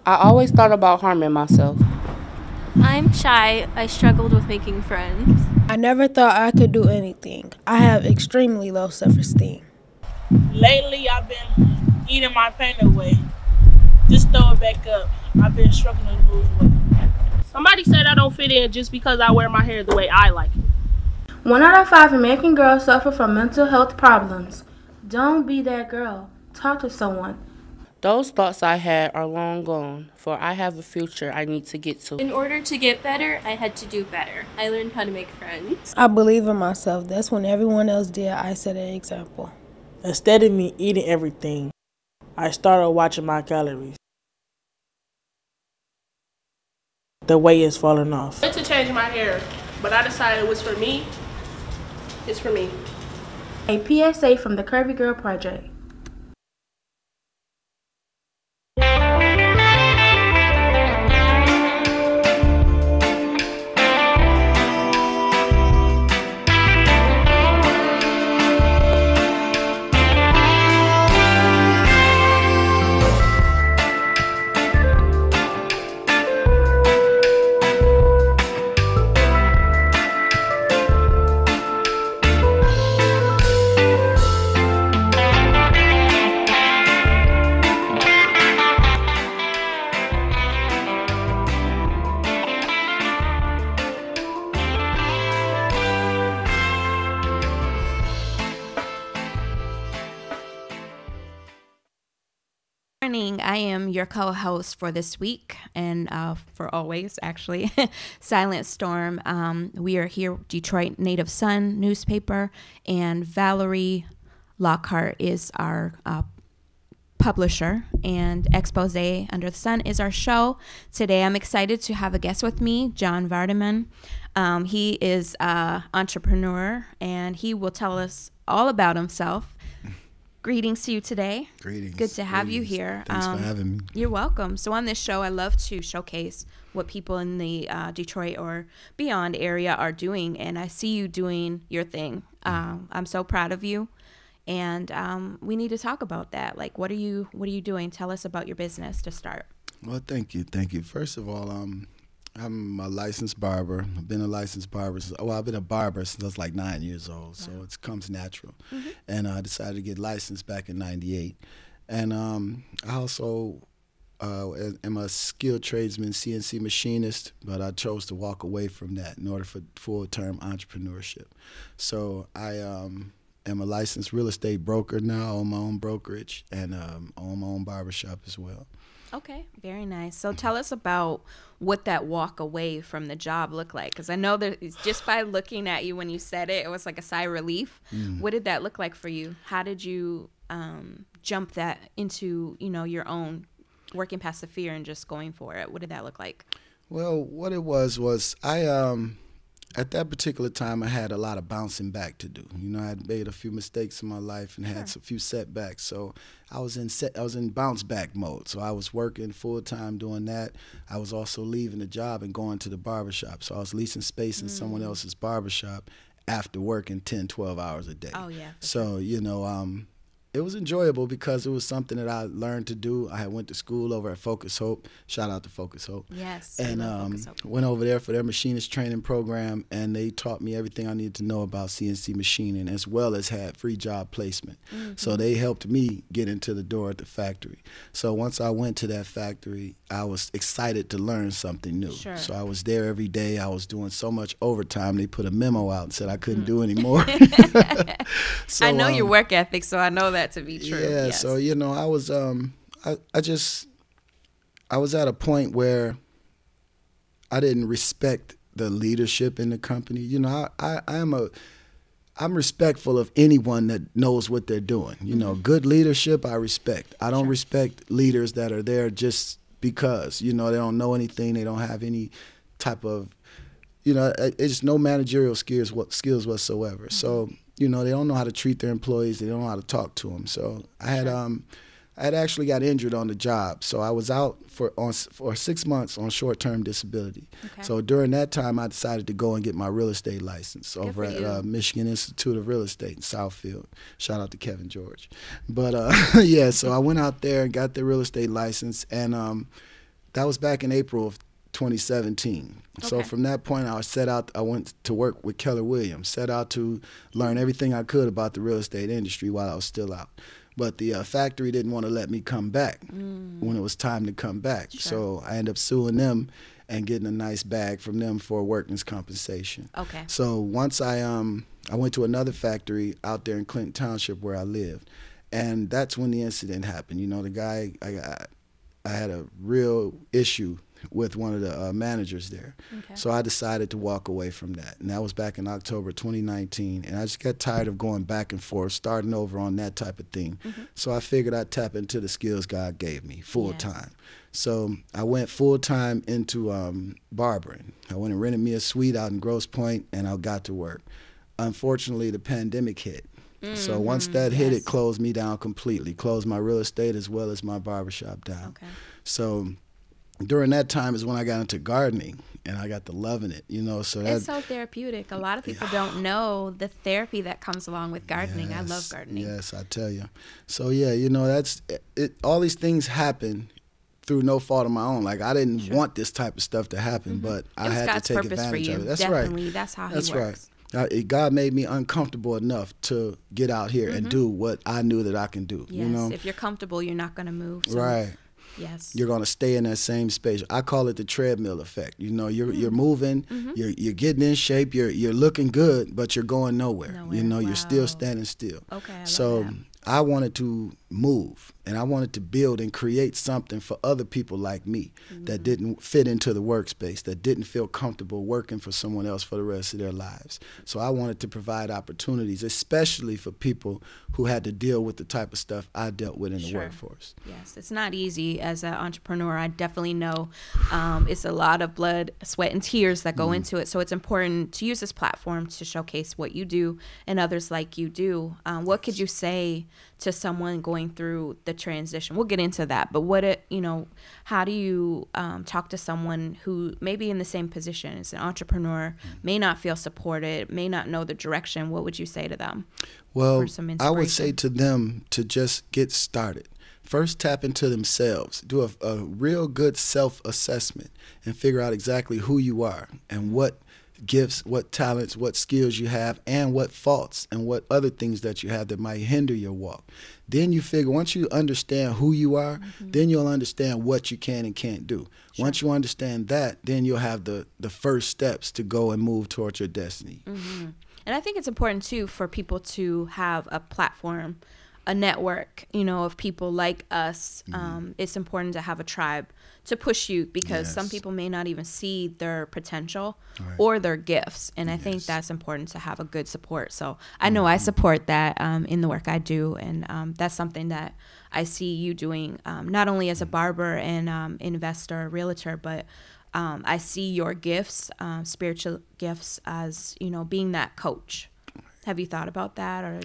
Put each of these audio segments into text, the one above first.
I always thought about harming myself. I'm shy. I struggled with making friends. I never thought I could do anything. I have extremely low self esteem. Lately, I've been eating my pain away. Just throw it back up. I've been struggling to lose weight. Somebody said I don't fit in just because I wear my hair the way I like it. 1 out of 5 American girls suffer from mental health problems. Don't be that girl. Talk to someone. Those thoughts I had are long gone, for I have a future I need to get to. In order to get better, I had to do better. I learned how to make friends. I believe in myself. That's when everyone else did, I set an example. Instead of me eating everything, I started watching my calories. The weight is falling off. I went to change my hair, but I decided it was for me. It's for me. A PSA from the Curvy Girl Project. Morning. I am your co-host for this week and for always, actually, Silent Storm. We are here, Detroit Native Sun newspaper, and Valerie Lockhart is our publisher, and Expose Under the Sun is our show. Today, I'm excited to have a guest with me, John Vardaman. He is an entrepreneur, and he will tell us all about himself. Greetings to you today. Greetings. Good to have you here. Thanks for having me. You're welcome. So on this show, I love to showcase what people in the Detroit or beyond area are doing, and I see you doing your thing. I'm so proud of you, and we need to talk about that. Like, what are you doing? Tell us about your business to start. Well, thank you. First of all, I'm a licensed barber. I've been a licensed barber. I've been a barber since I was like 9 years old, so it comes natural. Mm-hmm. And I decided to get licensed back in '98. And I also am a skilled tradesman, CNC machinist, but I chose to walk away from that in order for full-term entrepreneurship. So I am a licensed real estate broker now, own my own brokerage, and own my own barbershop as well. Okay, very nice. So tell us about what that walk away from the job looked like, because I know that it's just by looking at you when you said it, it was like a sigh of relief. What did that look like for you? How did you jump that into, your own, working past the fear and just going for it? What did that look like? Well, what it was I at that particular time, I had a lot of bouncing back to do. I had made a few mistakes in my life and had a few setbacks. So I was in bounce back mode. So I was working full time doing that. I was also leaving the job and going to the barbershop. So I was leasing space in someone else's barbershop after working 10, 12 hours a day. Oh, yeah. So, it was enjoyable because it was something that I learned to do. I had went to school over at Focus Hope. Shout out to Focus Hope. Yes. And went over there for their machinist training program, and they taught me everything I needed to know about CNC machining, as well as had free job placement. Mm-hmm. So they helped me get into the door at the factory. So once I went to that factory, I was excited to learn something new. Sure. So I was there every day. I was doing so much overtime. They put a memo out and said I couldn't do anymore. So, I know your work ethic, so I know that to be true. Yeah, yes. So I was I was at a point where I didn't respect the leadership in the company. I'm respectful of anyone that knows what they're doing. Good leadership I respect. I don't respect leaders that are there just because, they don't know anything, they don't have any type of, it's no managerial skills whatsoever. So, they don't know how to treat their employees, they don't know how to talk to them. So I I had actually got injured on the job, so I was out for 6 months on short-term disability. Okay. So during that time, I decided to go and get my real estate license over for you. at Michigan Institute of Real Estate in Southfield. Shout out to Kevin George. But yeah, so I went out there and got the real estate license, and that was back in April of 2017. So from that point, I went to work with Keller Williams, set out to learn everything I could about the real estate industry while I was still out. But the factory didn't want to let me come back when it was time to come back. Sure. So I ended up suing them and getting a nice bag from them for workman's compensation. Okay. So once I went to another factory out there in Clinton Township where I lived, and that's when the incident happened. You know, the guy, I had a real issue with one of the managers there. Okay. So I decided to walk away from that. And that was back in October 2019. And I just got tired of going back and forth, starting over on that type of thing. So I figured I'd tap into the skills God gave me full time. So I went full time into barbering. I went and rented me a suite out in Grosse Pointe, and I got to work. Unfortunately, the pandemic hit. So once that hit, it closed me down completely, closed my real estate as well as my barbershop down. Okay. So during that time is when I got into gardening, and I got to loving it, you know. So It's so therapeutic. A lot of people don't know the therapy that comes along with gardening. I love gardening. Yes, I tell you. So yeah, you know, that's it. All these things happen through no fault of my own. Like, I didn't want this type of stuff to happen, but I had God's to take purpose advantage for you. of it. That's Definitely. right. That's how He That's works. right. God made me uncomfortable enough to get out here and do what I knew that I can do. Yes. You know? If you're comfortable, you're not going to move. So, Right. Yes. You're going to stay in that same space. I call it the treadmill effect. You know, you're moving, you're getting in shape, you're looking good, but you're going nowhere. You know, you're still standing still. Okay, I love so that. I wanted to move, and I wanted to build and create something for other people like me that didn't fit into the workspace, that didn't feel comfortable working for someone else for the rest of their lives. So I wanted to provide opportunities, especially for people who had to deal with the type of stuff I dealt with in the workforce. Yes, it's not easy as an entrepreneur. I definitely know it's a lot of blood, sweat, and tears that go into it. So it's important to use this platform to showcase what you do and others like you do. What could you say to someone going through the transition? We'll get into that, but how do you talk to someone who may be in the same position as an entrepreneur, may not feel supported, may not know the direction? What would you say to them? Well, for some I would say inspiration? to them to just get started. First, tap into themselves. Do a real good self-assessment and figure out exactly who you are and what gifts, what talents, what skills you have, and what faults and what other things that you have that might hinder your walk. Then you figure, once you understand who you are, then you'll understand what you can and can't do. Once you understand that, then you'll have the first steps to go and move towards your destiny. And I think it's important, too, for people to have a platform, a network, of people like us. It's important to have a tribe to push you because some people may not even see their potential or their gifts. And I think that's important to have a good support. So I know I support that in the work I do. And that's something that I see you doing, not only as a barber and investor, realtor, but I see your gifts, spiritual gifts, as, being that coach. Have you thought about that, or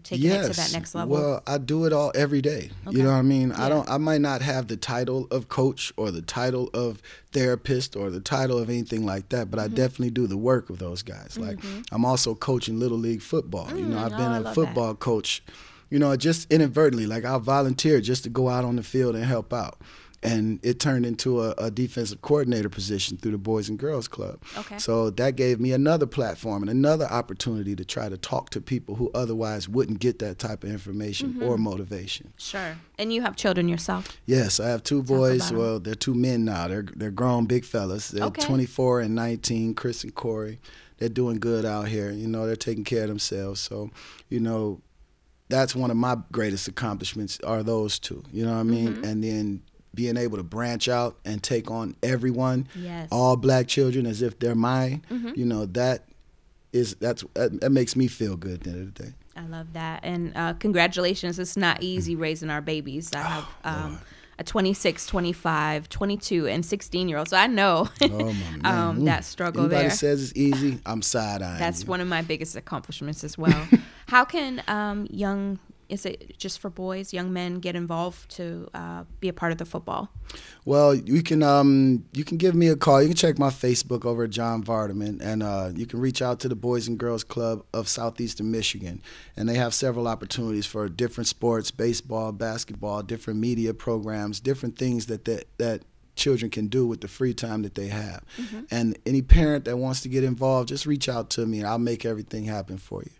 taking it to that next level? Well, I do it all every day. You know what I mean? I might not have the title of coach or the title of therapist or the title of anything like that, but I definitely do the work of those guys. Like, I'm also coaching Little League football. I've been a football coach, just inadvertently. Like, I'll volunteer just to go out on the field and help out. And it turned into a defensive coordinator position through the Boys and Girls Club. So that gave me another platform and another opportunity to try to talk to people who otherwise wouldn't get that type of information or motivation. Sure. And you have children yourself? Yes, I have two boys. Well, they're two men now. They're grown big fellas. They're 24 and 19, Chris and Corey. They're doing good out here. They're taking care of themselves. So, that's one of my greatest accomplishments are those two. You know what I mean? And then being able to branch out and take on everyone, all black children as if they're mine, that makes me feel good at the end of the day. I love that. And congratulations. It's not easy raising our babies. I have a 26, 25, 22, and 16-year-old. So I know that struggle there. Anybody says it's easy, I'm side-eyeing. That's one of my biggest accomplishments as well. How can young is it just for boys, young men get involved to be a part of the football? Well, you can give me a call. You can check my Facebook over at John Vardaman, and you can reach out to the Boys and Girls Club of Southeastern Michigan, and they have several opportunities for different sports, baseball, basketball, different media programs, different things that children can do with the free time that they have. And any parent that wants to get involved, just reach out to me, and I'll make everything happen for you.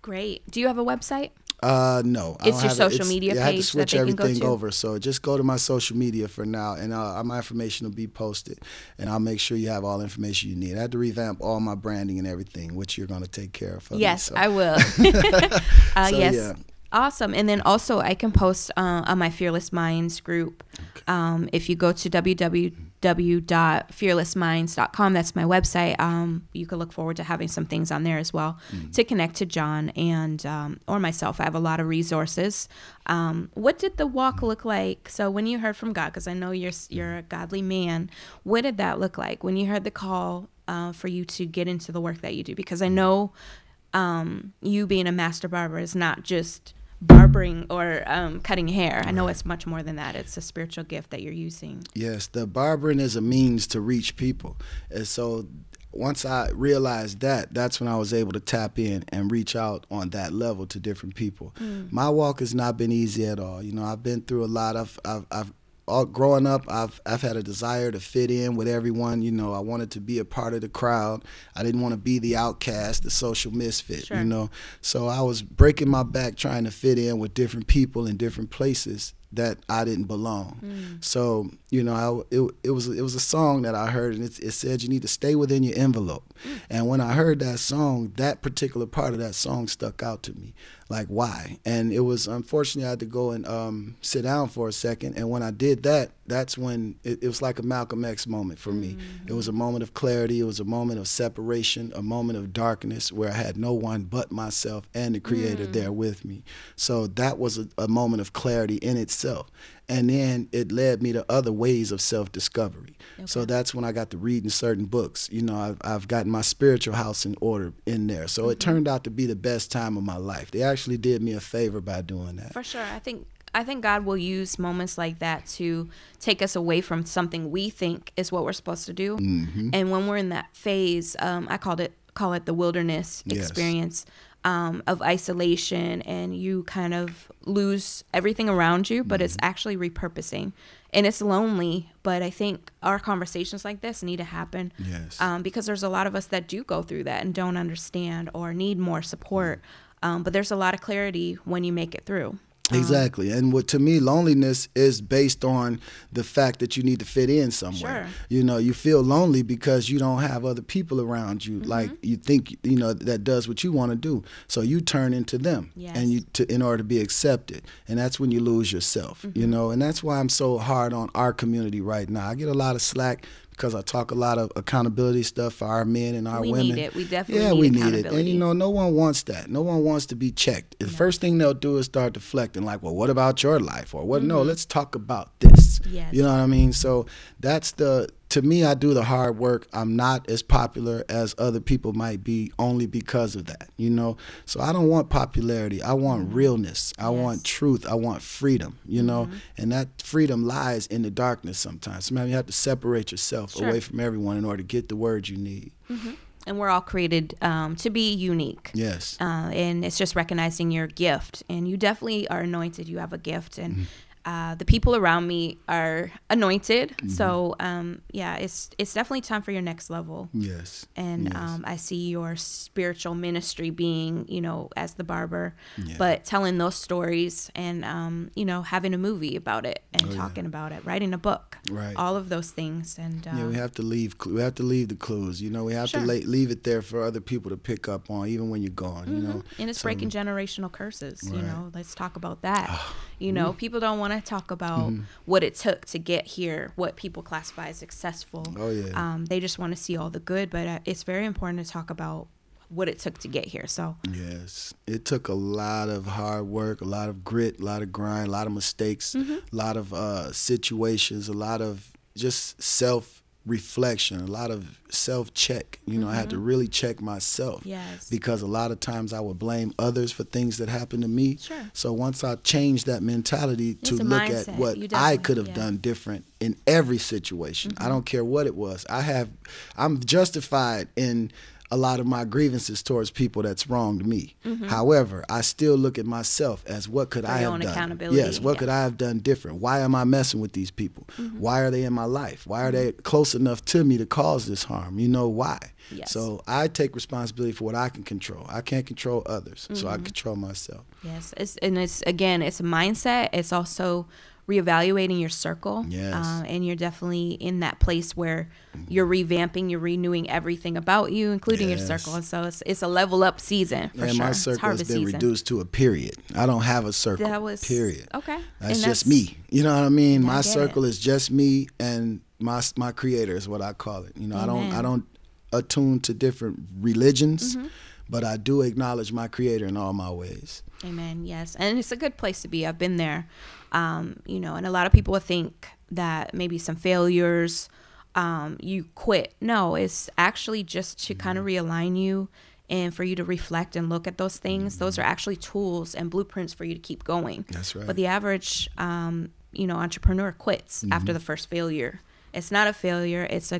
Great. Do you have a website? No. It's your social media page. I have to switch that they can go everything to? over. So just go to my social media for now, and my information will be posted, and I'll make sure you have all the information you need. I had to revamp all my branding and everything, which you're going to take care of. Yes, me, so. I will. So, yes. yeah. Awesome. And then also I can post on my Fearless Minds group. If you go to www.fearlessminds.com, that's my website. You can look forward to having some things on there as well to connect to John and or myself. I have a lot of resources. What did the walk look like? So when you heard from God, because I know you're a godly man, what did that look like when you heard the call for you to get into the work that you do? Because I know you being a master barber is not just barbering or cutting hair. I know it's much more than that. It's a spiritual gift that you're using. Yes, the barbering is a means to reach people. And so once I realized that, that's when I was able to tap in and reach out on that level to different people. My walk has not been easy at all. You know, I've been through a lot of, growing up, I've had a desire to fit in with everyone. You know, I wanted to be a part of the crowd. I didn't want to be the outcast, the social misfit, you know. So I was breaking my back trying to fit in with different people in different places that I didn't belong. So, you know, it was a song that I heard, and it said you need to stay within your envelope. And when I heard that song, that particular part of that song stuck out to me. Like, why? And it was, unfortunately, I had to go and sit down for a second. And when I did that, that's when it was like a Malcolm X moment for me. It was a moment of clarity. It was a moment of separation, a moment of darkness where I had no one but myself and the Creator there with me. So that was a moment of clarity in itself. And then it led me to other ways of self-discovery. So that's when I got to reading certain books. You know, I've gotten my spiritual house in order in there. So it turned out to be the best time of my life. They actually did me a favor by doing that. For sure. I think God will use moments like that to take us away from something we think is what we're supposed to do. And when we're in that phase, I call it the wilderness experience. Of isolation, and you kind of lose everything around you, but it's actually repurposing, and it's lonely. But I think our conversations like this need to happen, because there's a lot of us that do go through that and don't understand or need more support. But there's a lot of clarity when you make it through. Exactly. And to me, loneliness is based on the fact that you need to fit in somewhere. You know, you feel lonely because you don't have other people around you. Like you think, you know, that does what you want to do. So you turn into them and in order to be accepted. And that's when you lose yourself, you know, and that's why I'm so hard on our community right now. I get a lot of slack because I talk a lot of accountability stuff for our men and our women. We need it. We definitely need accountability. And, you know, no one wants that. No one wants to be checked. The first thing they'll do is start deflecting, like, well, what about your life? Or, what? No, let's talk about this. You know what I mean? So that's to me, I do the hard work. I'm not as popular as other people might be only because of that, you know? So I don't want popularity. I want realness. I want truth. I want freedom, you know? And that freedom lies in the darkness sometimes. Sometimes you have to separate yourself away from everyone in order to get the words you need. And we're all created to be unique. Yes. And it's just recognizing your gift. And you definitely are anointed. You have a gift. And the people around me are anointed. So, yeah, it's definitely time for your next level. Yes. And I see your spiritual ministry being, you know, as the barber, but telling those stories and, you know, having a movie about it and talking about it, writing a book, all of those things. And we have to leave the clues. You know, we have to leave it there for other people to pick up on, even when you're gone. You know, and it's breaking generational curses. You know, let's talk about that. You know, people don't want to talk about what it took to get here, what people classify as successful. They just want to see all the good, but it's very important to talk about what it took to get here. So yes, it took a lot of hard work, a lot of grit, a lot of grind, a lot of mistakes, a lot of situations, a lot of just self reflection, a lot of self-check. You know, I had to really check myself. Yes. Because a lot of times I would blame others for things that happened to me. Sure. So once I changed that mentality to It's a look mindset. at what You I definitely- could have yeah. done different in every situation, I don't care what it was. I'm justified in a lot of my grievances towards people that's wronged me. However, I still look at myself as what could For I your have own done? accountability, Yes, what yeah. could I have done different? Why am I messing with these people? Why are they in my life? Why are they close enough to me to cause this harm? You know why? Yes. So I take responsibility for what I can control. I can't control others, so I control myself. Yes, it's a mindset. It's also reevaluating your circle. Yes. And you're definitely in that place where you're revamping, you're renewing everything about you, including your Yes. circle. And so it's a level up season for And sure. my It's circle has harvest been season. reduced to a period. I don't have a circle. That was period. okay. That's And just me. You know what I mean? I My get circle it. is just me and my creator is what I call it. You know, Amen. I don't attune to different religions, Mm-hmm. but I do acknowledge my creator in all my ways. Amen. Yes, and it's a good place to be. I've been there. You know, and a lot of people would think that maybe some failures, you quit. No, it's actually just to kind of realign you and for you to reflect and look at those things. Those are actually tools and blueprints for you to keep going. That's right. But the average, entrepreneur quits after the first failure. It's not a failure. It's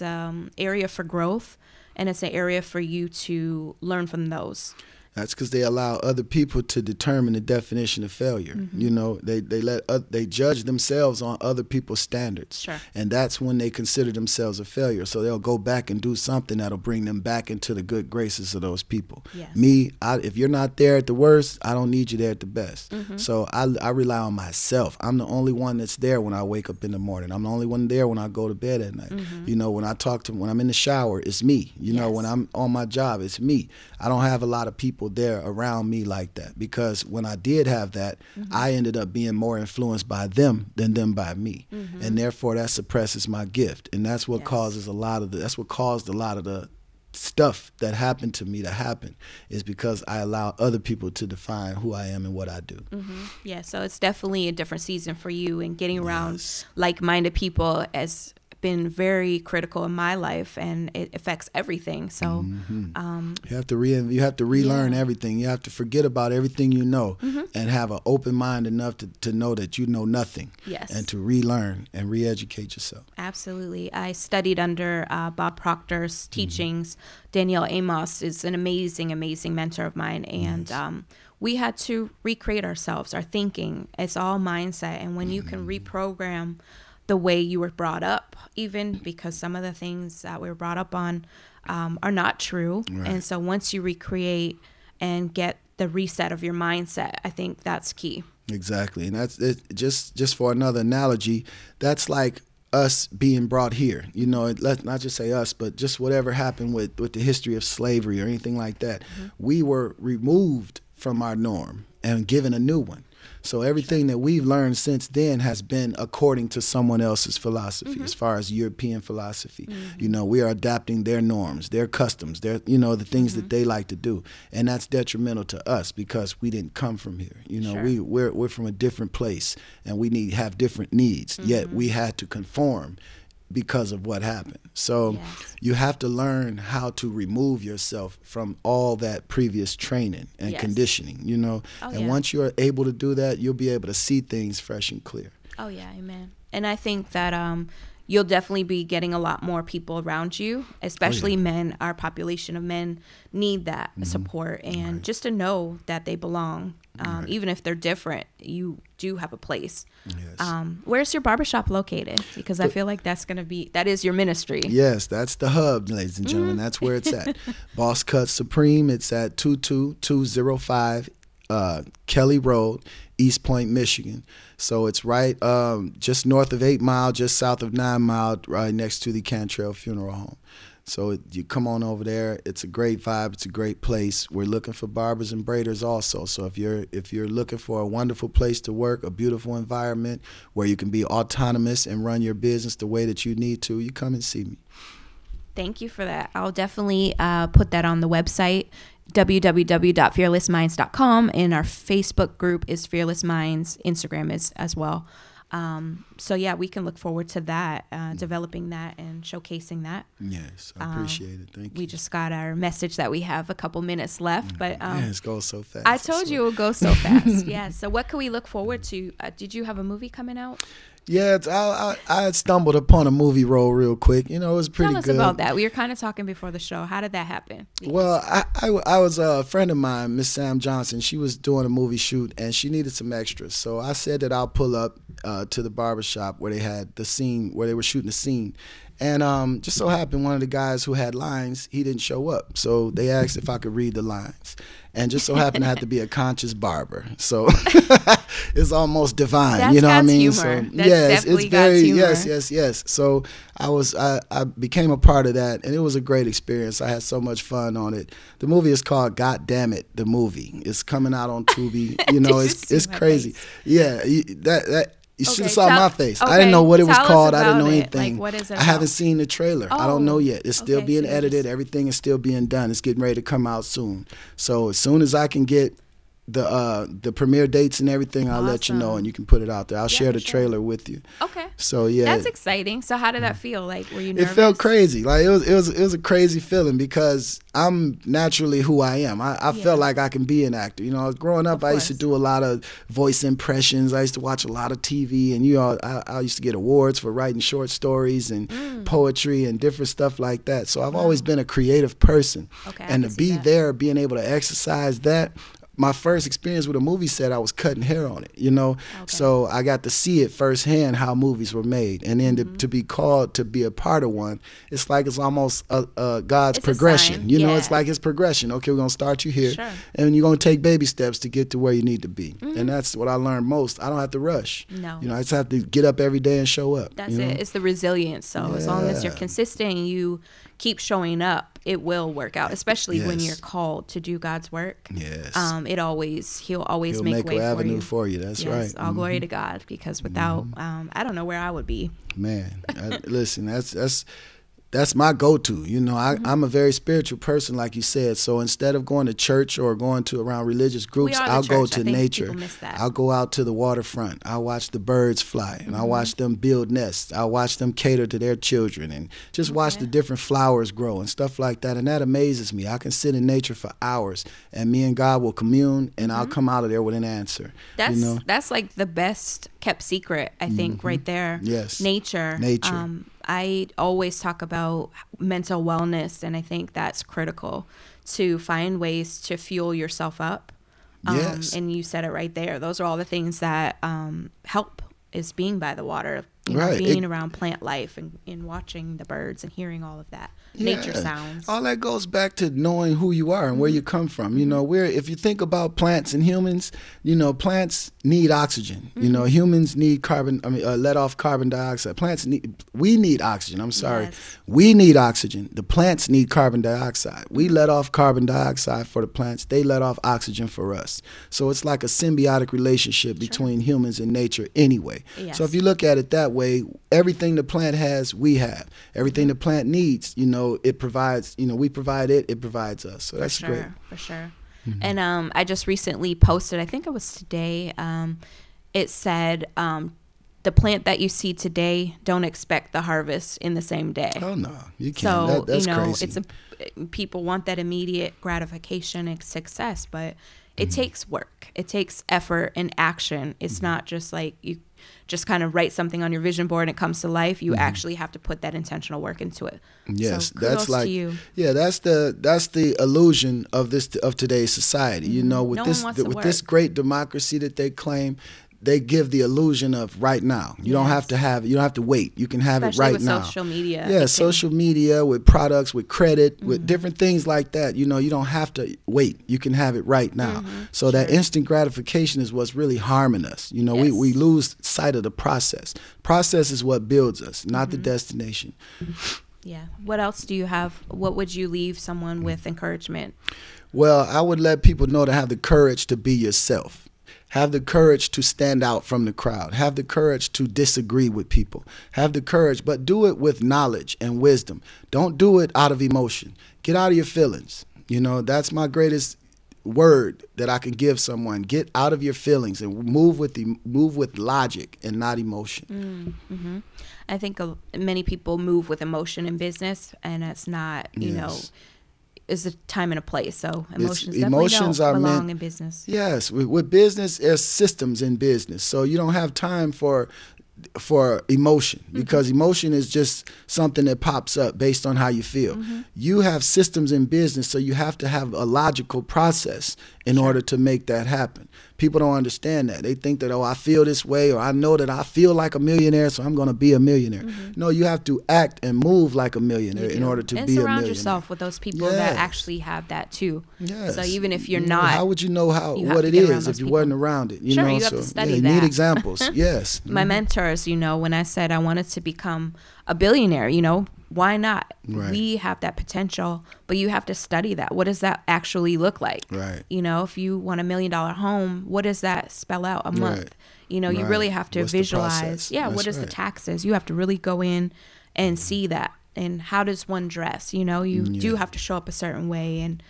a area for growth, and it's an area for you to learn from those. That's because they allow other people to determine the definition of failure. Mm-hmm. You know, they judge themselves on other people's standards. Sure. And that's when they consider themselves a failure. So they'll go back and do something that'll bring them back into the good graces of those people. Yes. Me, if you're not there at the worst, I don't need you there at the best. Mm-hmm. So I rely on myself. I'm the only one that's there when I wake up in the morning. I'm the only one there when I go to bed at night. You know, when I'm in the shower, it's me. You know, Yes. when I'm on my job, it's me. I don't have a lot of people there around me like that, because when I did have that, I ended up being more influenced by them than them by me, and therefore that suppresses my gift, and that's what Yes. caused a lot of the stuff that happened to me to happen, is because I allow other people to define who I am and what I do. Yeah, so it's definitely a different season for you, and getting around Yes. like-minded people has been very critical in my life, and it affects everything. So You have to relearn everything. You have to forget about everything you know, and have an open mind enough to know that you know nothing. Yes. And to relearn and re-educate yourself. absolutely. I studied under Bob Proctor's teachings. Danielle Amos is an amazing, amazing mentor of mine, and we had to recreate ourselves, our thinking. It's all mindset, and when you can reprogram the way you were brought up, even because some of the things that we were brought up on are not true. Right. And so once you recreate and get the reset of your mindset, I think that's key. Exactly. And that's it. Just for another analogy, that's like us being brought here. You know, let's not just say us, but just whatever happened with the history of slavery or anything like that. We were removed from our norm and given a new one. So everything that we've learned since then has been according to someone else's philosophy, as far as European philosophy. You know, we are adapting their norms, their customs, the things that they like to do. And that's detrimental to us because we didn't come from here. You know, Sure. we're from a different place, and we have different needs, yet we had to conform because of what happened. So Yes. you have to learn how to remove yourself from all that previous training and Yes. conditioning, you know. Oh, and yeah. once you're able to do that, you'll be able to see things fresh and clear. Oh yeah, amen. And I think that you'll definitely be getting a lot more people around you, especially men. Our population of men need that support, and just to know that they belong, even if they're different, you do have a place. Yes. Where's your barbershop located? Because I feel like that is your ministry. Yes, that's the hub, ladies and gentlemen. That's where it's at. Boss Cut Supreme. It's at 22205 Kelly Road, East Point, Michigan. So it's right just north of 8 Mile, just south of 9 Mile, right next to the Cantrell Funeral Home. So you come on over there. It's a great vibe. It's a great place. We're looking for barbers and braiders also. So if you're looking for a wonderful place to work, a beautiful environment where you can be autonomous and run your business the way that you need to, you come and see me. Thank you for that. I'll definitely put that on the website, www.fearlessminds.com, and our Facebook group is Fearless Minds. Instagram is as well. So yeah, we can look forward to that, developing that and showcasing that. Yes, I appreciate it. Thank you. We just got our message that we have a couple minutes left, but it goes so fast. I told you it would go so fast. Yeah. So what can we look forward to? Did you have a movie coming out? Yeah, I stumbled upon a movie role real quick. You know, it was pretty good. Tell us about that. We were kind of talking before the show. How did that happen? Well, I was a friend of mine, Miss Sam Johnson. She was doing a movie shoot, and she needed some extras. So I said that I'll pull up to the barbershop where they had the scene, where they were shooting the scene. And just so happened, one of the guys who had lines, he didn't show up. So they asked if I could read the lines. And just so happened I had to be a conscious barber. So it's almost divine. That's you know what I God's mean? humor. So That's definitely it's very God's humor. yes. So I became a part of that, and it was a great experience. I had so much fun on it. The movie is called God Damn It, the movie. It's coming out on Tubi. You know, it's crazy. Face? Yeah, you should have Okay, saw my face. I didn't know what it was tell us called. I didn't about know it. anything. Like, what is it I haven't about? seen the trailer. I don't know yet. It's still okay, being so edited. Everything is still being done. It's getting ready to come out soon. So as soon as I can get the premiere dates and everything, I'll let you know, and you can put it out there. I'll share the trailer with you. Okay. So yeah, that's exciting. So how did that feel? Like, were you nervous? it felt crazy. Like it was a crazy feeling because I'm naturally who I am. I felt like I can be an actor. You know, growing up, I used to do a lot of voice impressions. I used to watch a lot of TV, and I used to get awards for writing short stories and poetry and different stuff like that. So I've always been a creative person, and to be there, being able to exercise that. My first experience with a movie set, I was cutting hair on it, you know. So I got to see it firsthand how movies were made, and then to be called to be a part of one, it's like it's almost God's progression. You know, it's like his progression. Okay, we're gonna start you here, and you're gonna take baby steps to get to where you need to be, and that's what I learned most. I don't have to rush. No, you know, I just have to get up every day and show up. That's it. It's the resilience. So as long as you're consistent and you keep showing up, it will work out, especially when you're called to do God's work. Yes. He'll always make way an avenue for you. That's yes, right. All glory to God, because without, I don't know where I would be. Man, listen, that's my go-to. You know, I'm a very spiritual person, like you said. So instead of going to church or going to around religious groups, I'll go to nature. I'll go out to the waterfront. I'll watch the birds fly, and I'll watch them build nests. I'll watch them cater to their children, and just watch the different flowers grow and stuff like that. And that amazes me. I can sit in nature for hours, and me and God will commune, and I'll come out of there with an answer. That's like the best kept secret, I think, right there. Yes. Nature. I always talk about mental wellness, and I think that's critical, to find ways to fuel yourself up. Yes. And you said it right there. Those are all the things that help, is being by the water, being around plant life and watching the birds and hearing all of that. Nature sounds. All that goes back to knowing who you are and where you come from. You know, if you think about plants and humans, you know, plants need oxygen. You know, humans need let off carbon dioxide. We need oxygen. I'm sorry. Yes. We need oxygen. The plants need carbon dioxide. We let off carbon dioxide for the plants. They let off oxygen for us. So it's like a symbiotic relationship between humans and nature anyway. Yes. So if you look at it that way, everything the plant has, we have. Everything the plant needs, you know, it provides, you know, we provide it, it provides us. So that's great. For sure. And I just recently posted, I think it was today, it said, the plant that you see today, don't expect the harvest in the same day. Oh, no, you can't. So, that's crazy. People want that immediate gratification and success, but it takes work. It takes effort and action. It's not just like you just kind of write something on your vision board and it comes to life. You actually have to put that intentional work into it. Yes, so that's like to you. Yeah, that's the illusion of today's society. You know, with this great democracy that they claim, they give the illusion of right now. You don't have to wait. You can have Especially it right with now. Social media. Yeah, social media, with products, with credit, with different things like that. You know, you don't have to wait. You can have it right now. So that instant gratification is what's really harming us. You know, we lose sight of the process. Process is what builds us, not the destination. Yeah. What else do you have? What would you leave someone with encouragement? Well, I would let people know to have the courage to be yourself. Have the courage to stand out from the crowd. Have the courage to disagree with people. Have the courage, but do it with knowledge and wisdom. Don't do it out of emotion. Get out of your feelings. You know, that's my greatest word that I can give someone: get out of your feelings and move with logic and not emotion. Mm-hmm. I think many people move with emotion in business, and it's not, you know, is a time and a place. So emotions don't belong in business. Yes, with business, there's systems in business, so you don't have time for emotion, because emotion is just something that pops up based on how you feel. You have systems in business, so you have to have a logical process in order to make that happen. People don't understand that. They think that, oh, I feel this way, or I know that I feel like a millionaire, so I'm going to be a millionaire. No, you have to act and move like a millionaire in order to be a millionaire. And surround yourself with those people that actually have that too. Yes. So even if you're not, how would you know what it is if you wasn't around it? You know, you have to study you that. need examples. Yes. My mentors, you know, when I said I wanted to become a billionaire, you know, why not? Right. We have that potential, but you have to study that. What does that actually look like? Right. You know, if you want $1 million home, what does that spell out a month? Right. You know, you really have to visualize. Yeah, what is the taxes? You have to really go in and see that. And how does one dress? You know, you do have to show up a certain way. And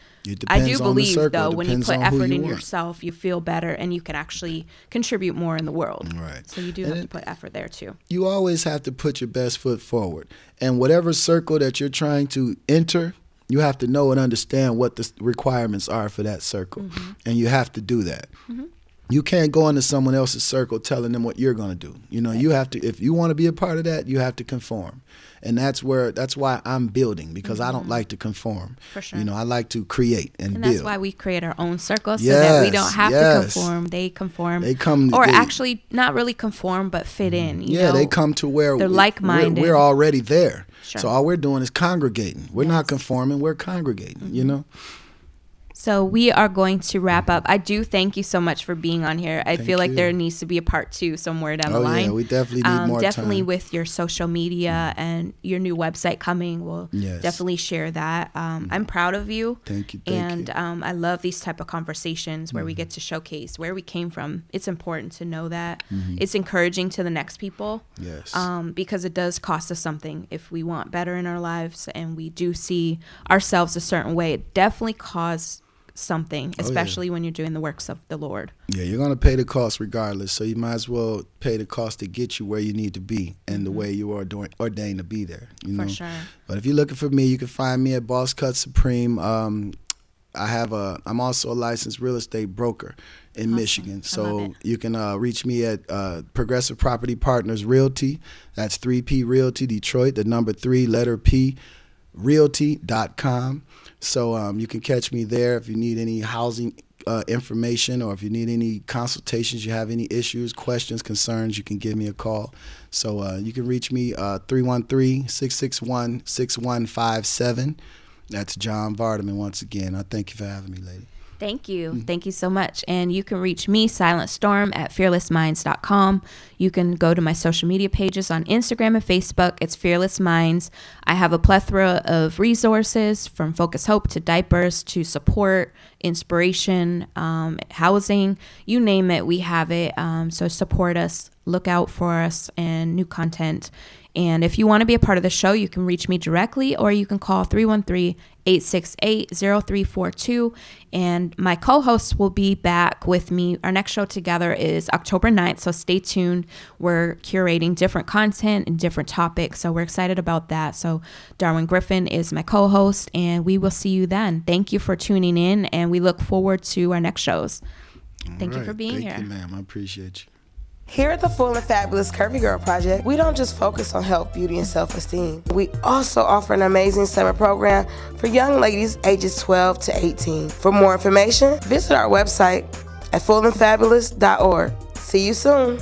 I do believe, though, when you put effort in yourself, you feel better and you can actually contribute more in the world. Right. So you do have to put effort there, too. You always have to put your best foot forward. And whatever circle that you're trying to enter, you have to know and understand what the requirements are for that circle. And you have to do that. You can't go into someone else's circle telling them what you're going to do. You know, you have to, if you want to be a part of that, you have to conform. And that's why I'm building, because I don't like to conform. For sure. You know, I like to create and build. And that's why we create our own circles, so that we don't have to conform. They conform. Actually not really conform, but fit in. You know? They come to where they're like-minded. We're already there. Sure. So all we're doing is congregating. We're not conforming, we're congregating, you know? So we are going to wrap up. I do thank you so much for being on here. I feel like there needs to be a part 2 somewhere down the line. Yeah, we definitely need more definitely time. With your social media and your new website coming, we'll definitely share that. I'm proud of you. Thank you. I love these type of conversations where we get to showcase where we came from. It's important to know that. It's encouraging to the next people. Yes. Because it does cost us something if we want better in our lives and we do see ourselves a certain way. It definitely costs something, especially when you're doing the works of the Lord. Yeah, you're going to pay the cost regardless, so you might as well pay the cost to get you where you need to be and the way you are ordained to be there. You know? For sure. But if you're looking for me, you can find me at Boss Cut Supreme. I'm also a licensed real estate broker in Michigan, so you can reach me at Progressive Property Partners Realty. That's 3P Realty Detroit, the number 3, letter P, realty.com. So you can catch me there if you need any housing information, or if you need any consultations, you have any issues, questions, concerns, you can give me a call. So you can reach me 313-661-6157. That's John Vardaman once again. I thank you for having me, lady. Thank you. Thank you so much. And you can reach me, Silent Storm, at fearlessminds.com. You can go to my social media pages on Instagram and Facebook. It's Fearless Minds. I have a plethora of resources, from Focus Hope to diapers to support, inspiration, housing, you name it, we have it. So support us, look out for us, and new content. And if you want to be a part of the show, you can reach me directly, or you can call 313-868-0342. And my co-hosts will be back with me. Our next show together is October 9th, so stay tuned. We're curating different content and different topics, so we're excited about that. So Darwin Griffin is my co-host, and we will see you then. Thank you for tuning in, and we look forward to our next shows. Thank you for being here. Thank you, ma'am. I appreciate you. Here at the Full and Fabulous Curvy Girl Project, we don't just focus on health, beauty, and self-esteem. We also offer an amazing summer program for young ladies ages 12 to 18. For more information, visit our website at fullandfabulous.org. See you soon.